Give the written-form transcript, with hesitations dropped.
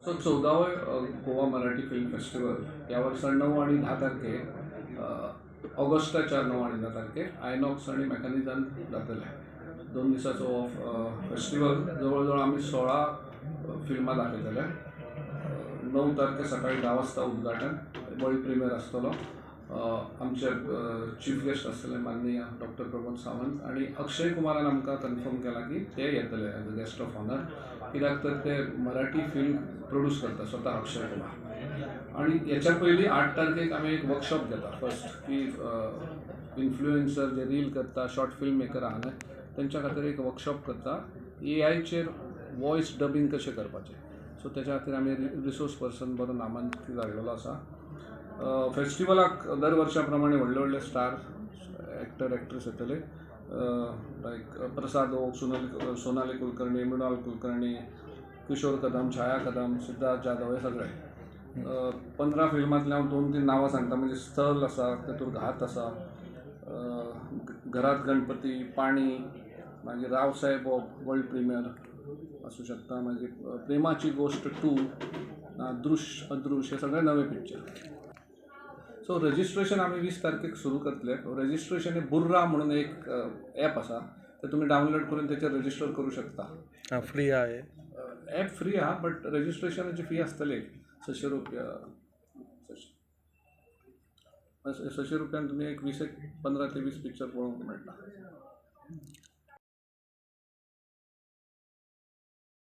so 14वे Goa Marathi film festival या वर्सा 9 आणि 10 तारखेक ऑगस्टाच्या 9 आणि 10 तारखेक आयनॉक्स आणि मेकॅनिझान जातले 2 दिसाचो फेस्टिवल जवळ आम्ही 16 फिल्मां दाखयतले 9 तारखेक सकाळी 10 वाजता उद्घाटन वर्ल्ड प्रीमियर आसतलो आमचे चीफ गेस्ट आसतले माननीय डॉक्टर प्रमोद सावंत आणि अक्षय कुमारान आमकां कन्फर्म केला की ते येतले as a guest of honour कित्याक तर ते मराठी फिल्म प्रोड्यूस करता स्वतः अक्षय कुमार आणि याच्या पयलीं 8 तारखेक आमी एक वर्कशॉप घेता फर्स्ट की इन्फ्लुएन्सर जे रील करता शॉर्ट फिल्म मेकर आहा न्हय तेंच्या खातीर एक वर्कशॉप करता एआयचेर वॉयस डबिंग कशें करपाचें सो तेच्या खातीर आमी रिसोर्स पर्सन बरो नामांकीत जाल्लो आसा फेस्टिवलाक दर वर्षा प्रमाणे व्हडले व्हडले स्टार एक्टर एक्ट्रेस येतले लायक प्रसाद ओक सोनाली कुलकर्णी मृणाल कुलकर्णी किशोर कदम छाया कदम सिद्धार्थ जाधव हे सगळे 15 फिल्मांतले हांव 2-3 नांवां सांगता म्हणजे स्थल आसा तातूंत घात आसा घरात गणपती पाणी मागीर रावसाहेब वर्ल्ड प्रिमियर आसूं शकता मागीर प्रेमाची गोश्ट 2 दृश्य अदृश्य हे सगळे नवे पिक्चर सो रजिस्ट्रेशन आम्ही 20 तारखेक सुरू करतले रजिस्ट्रेशन हे बुर्रा म्हणून एक ॲप आसा ते तुम्ही डावनलोड करून त्याचेर रजिस्टर करू शकता फ्री आहे ॲप फ्री आहा बट रजिस्ट्रेशनाची फी आसतली 600 रुपया 600 रुपयान तुम्ही एक 15 ते 20 पिक्चर पळोवंक मेळटा